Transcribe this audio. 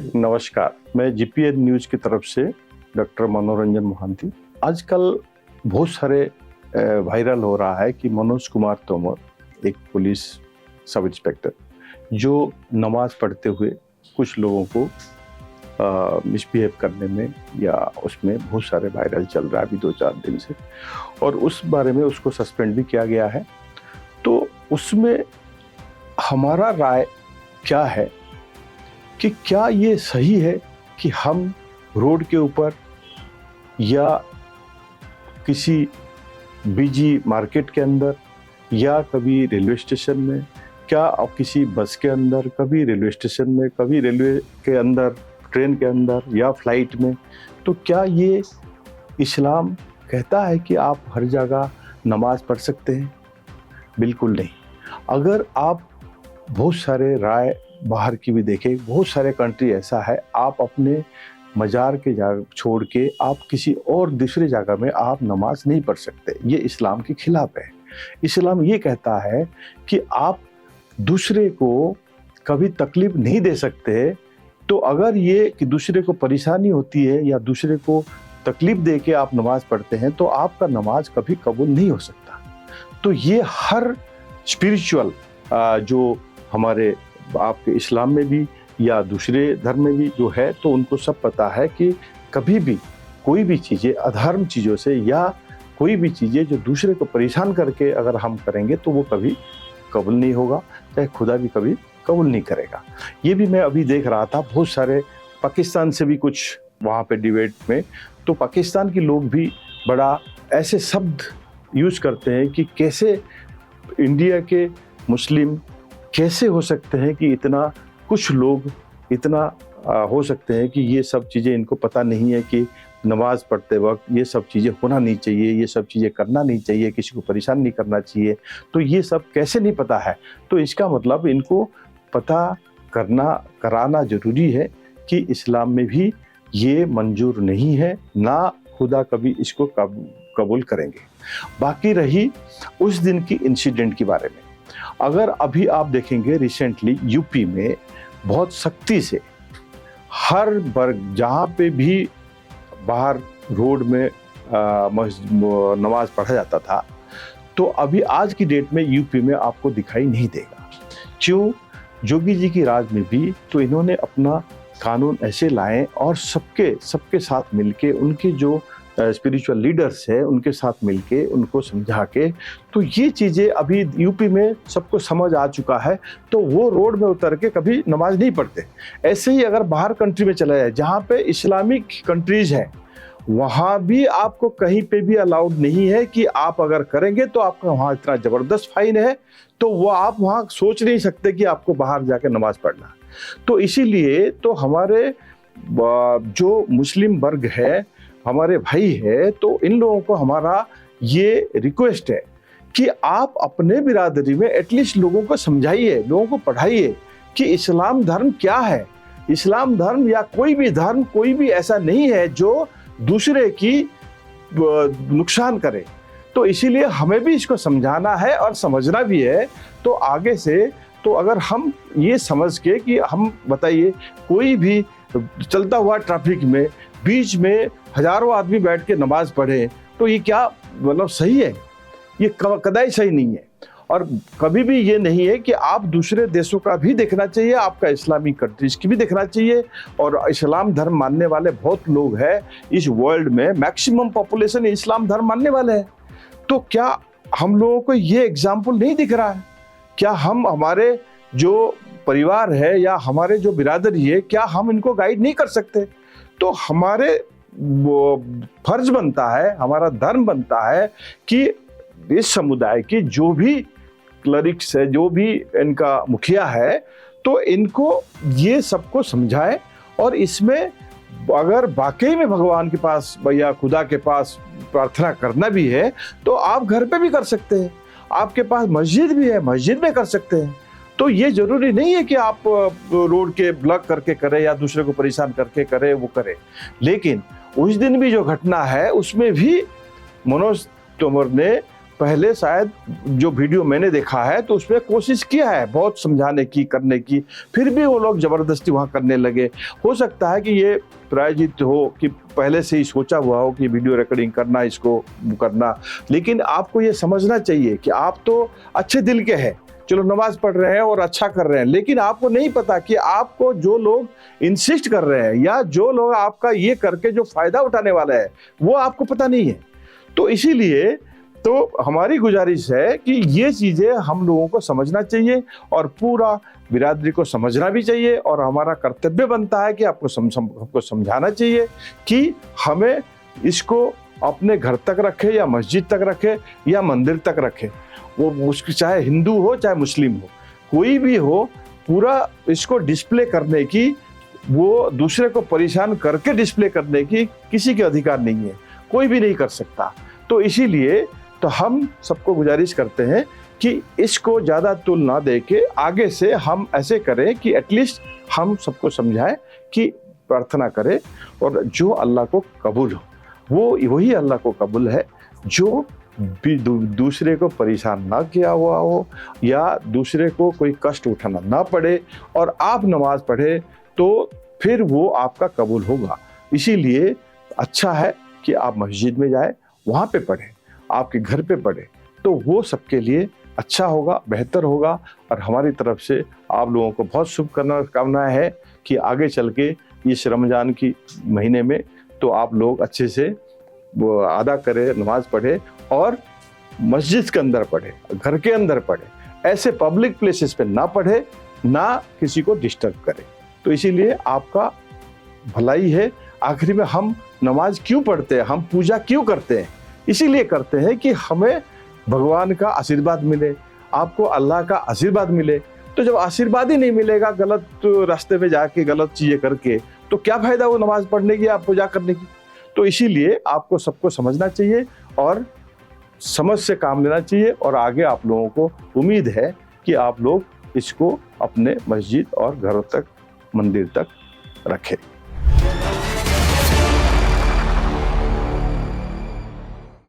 नमस्कार, मैं GPN news की तरफ से डॉक्टर मनोरंजन मोहांती। आजकल बहुत सारे वायरल हो रहा है कि मनोज कुमार तोमर, एक पुलिस सब इंस्पेक्टर, जो नमाज पढ़ते हुए कुछ लोगों को मिसबिहेव करने में या उसमें बहुत सारे वायरल चल रहा है अभी 2-4 दिन से, और उस बारे में उसको सस्पेंड भी किया गया है। तो उसमें हमारा राय क्या है कि क्या ये सही है कि हम रोड के ऊपर या किसी बिजी मार्केट के अंदर या कभी रेलवे स्टेशन में, क्या किसी बस के अंदर, कभी रेलवे स्टेशन में, कभी रेलवे के अंदर, ट्रेन के अंदर या फ्लाइट में, तो क्या ये इस्लाम कहता है कि आप हर जगह नमाज पढ़ सकते हैं? बिल्कुल नहीं। अगर आप बहुत सारे राय बाहर की भी देखें, बहुत सारे कंट्री ऐसा है, आप अपने मज़ार के जगह छोड़ के आप किसी और दूसरे जगह में आप नमाज नहीं पढ़ सकते। ये इस्लाम के खिलाफ है। इस्लाम ये कहता है कि आप दूसरे को कभी तकलीफ नहीं दे सकते। तो अगर ये कि दूसरे को परेशानी होती है या दूसरे को तकलीफ दे के आप नमाज पढ़ते हैं तो आपका नमाज कभी कबूल नहीं हो सकता। तो ये हर स्पिरिचुअल जो हमारे आपके इस्लाम में भी या दूसरे धर्म में भी जो है, तो उनको सब पता है कि कभी भी कोई भी चीज़ें अधर्म चीज़ों से या कोई भी चीज़ें जो दूसरे को परेशान करके अगर हम करेंगे तो वो कभी कबूल नहीं होगा, चाहे खुदा भी कभी कबूल नहीं करेगा। ये भी मैं अभी देख रहा था, बहुत सारे पाकिस्तान से भी कुछ वहाँ पे डिबेट में, तो पाकिस्तान के लोग भी बड़ा ऐसे शब्द यूज़ करते हैं कि कैसे इंडिया के मुस्लिम कैसे हो सकते हैं कि इतना कुछ लोग इतना हो सकते हैं कि ये सब चीज़ें इनको पता नहीं है कि नमाज पढ़ते वक्त ये सब चीज़ें होना नहीं चाहिए, ये सब चीज़ें करना नहीं चाहिए, किसी को परेशान नहीं करना चाहिए। तो ये सब कैसे नहीं पता है? तो इसका मतलब इनको पता कराना ज़रूरी है कि इस्लाम में भी ये मंजूर नहीं है, ना खुदा कभी इसको कबूल करेंगे। बाकी रही उस दिन की इंसिडेंट के बारे में, अगर अभी आप देखेंगे रिसेंटली यूपी में बहुत सख्ती से हर वर्ग जहाँ पे भी बाहर रोड में नमाज पढ़ा जाता था, तो अभी आज की डेट में यूपी में आपको दिखाई नहीं देगा। क्यों? जोगी जी की राज में भी तो इन्होंने अपना कानून ऐसे लाए और सबके साथ मिलके उनके जो स्पिरिचुअल लीडर्स है उनके साथ मिलके उनको समझा के, तो ये चीज़ें अभी यूपी में सबको समझ आ चुका है, तो वो रोड में उतर के कभी नमाज नहीं पढ़ते। ऐसे ही अगर बाहर कंट्री में चला जाए जहाँ पे इस्लामिक कंट्रीज हैं, वहाँ भी आपको कहीं पे भी अलाउड नहीं है कि आप अगर करेंगे तो आपका वहाँ इतना ज़बरदस्त फाइन है, तो वो आप वहाँ सोच नहीं सकते कि आपको बाहर जाकर नमाज पढ़ना। तो इसीलिए तो हमारे जो मुस्लिम वर्ग है, हमारे भाई है, तो इन लोगों को हमारा ये रिक्वेस्ट है कि आप अपने बिरादरी में एटलीस्ट लोगों को समझाइए, लोगों को पढ़ाइए कि इस्लाम धर्म क्या है। इस्लाम धर्म या कोई भी धर्म कोई भी ऐसा नहीं है जो दूसरे की नुकसान करे। तो इसीलिए हमें भी इसको समझाना है और समझना भी है। तो आगे से तो अगर हम ये समझ के कि हम बताइए, कोई भी चलता हुआ ट्रैफिक में बीच में हजारों आदमी बैठ के नमाज पढ़े, तो ये क्या मतलब सही है? ये कदाई सही नहीं है। और कभी भी ये नहीं है कि आप दूसरे देशों का भी देखना चाहिए, आपका इस्लामिक कंट्रीज की भी देखना चाहिए। और इस्लाम धर्म मानने वाले बहुत लोग हैं इस वर्ल्ड में, मैक्सिमम पॉपुलेशन इस्लाम धर्म मानने वाले हैं। तो क्या हम लोगों को ये एग्जाम्पल नहीं दिख रहा है? क्या हम हमारे जो परिवार है या हमारे जो बिरादरी है, क्या हम इनको गाइड नहीं कर सकते? तो हमारे फर्ज बनता है, हमारा धर्म बनता है कि इस समुदाय की जो भी क्लरिक्स है, जो भी इनका मुखिया है, तो इनको ये सबको समझाए। और इसमें अगर वाकई में भगवान के पास या खुदा के पास प्रार्थना करना भी है तो आप घर पे भी कर सकते हैं, आपके पास मस्जिद भी है, मस्जिद में कर सकते हैं। तो ये जरूरी नहीं है कि आप रोड के ब्लॉक करके करें या दूसरे को परेशान करके करें, वो करें। लेकिन उस दिन भी जो घटना है उसमें भी मनोज तोमर ने पहले शायद जो वीडियो मैंने देखा है तो उसमें कोशिश किया है बहुत समझाने की, करने की, फिर भी वो लोग जबरदस्ती वहाँ करने लगे। हो सकता है कि ये प्रायोजित हो, कि पहले से ही सोचा हुआ हो कि वीडियो रिकॉर्डिंग करना, इसको करना। लेकिन आपको ये समझना चाहिए कि आप तो अच्छे दिल के हैं, चलो नमाज पढ़ रहे हैं और अच्छा कर रहे हैं, लेकिन आपको नहीं पता कि आपको जो लोग इंसिस्ट कर रहे हैं या जो लोग आपका ये करके जो फायदा उठाने वाला है वो आपको पता नहीं है। तो इसीलिए तो हमारी गुजारिश है कि ये चीज़ें हम लोगों को समझना चाहिए और पूरा बिरादरी को समझना भी चाहिए, और हमारा कर्तव्य बनता है कि आपको हमको समझाना चाहिए कि हमें इसको अपने घर तक रखे या मस्जिद तक रखे या मंदिर तक रखे। वो उसकी चाहे हिंदू हो चाहे मुस्लिम हो, कोई भी हो, पूरा इसको डिस्प्ले करने की, वो दूसरे को परेशान करके डिस्प्ले करने की किसी के अधिकार नहीं है, कोई भी नहीं कर सकता। तो इसीलिए तो हम सबको गुजारिश करते हैं कि इसको ज़्यादा तुल ना दे के आगे से हम ऐसे करें कि एटलीस्ट हम सबको समझाएं कि प्रार्थना करें, और जो अल्लाह को कबूल हो वो वही अल्लाह को कबूल है जो भी दूसरे को परेशान ना किया हुआ हो या दूसरे को कोई कष्ट उठाना ना पड़े, और आप नमाज पढ़े तो फिर वो आपका कबूल होगा। इसीलिए अच्छा है कि आप मस्जिद में जाए, वहाँ पे पढ़ें, आपके घर पे पढ़ें, तो वो सबके लिए अच्छा होगा, बेहतर होगा। और हमारी तरफ से आप लोगों को बहुत शुभकामनाएं है कि आगे चल के इस रमज़ान की महीने में तो आप लोग अच्छे से वो अदा करें, नमाज पढ़े और मस्जिद के अंदर पढ़े, घर के अंदर पढ़े, ऐसे पब्लिक प्लेसेस पे ना पढ़े, ना किसी को डिस्टर्ब करे। तो इसीलिए आपका भलाई है। आखिरी में हम नमाज क्यों पढ़ते हैं, हम पूजा क्यों करते हैं? इसीलिए करते हैं कि हमें भगवान का आशीर्वाद मिले, आपको अल्लाह का आशीर्वाद मिले। तो जब आशीर्वाद ही नहीं मिलेगा गलत रास्ते में जाके गलत चीज़ें करके, तो क्या फ़ायदा वो नमाज पढ़ने की या पूजा करने की? तो इसीलिए आपको सबको समझना चाहिए और समझ से काम लेना चाहिए, और आगे आप लोगों को उम्मीद है कि आप लोग इसको अपने मस्जिद और घरों तक, मंदिर तक रखें।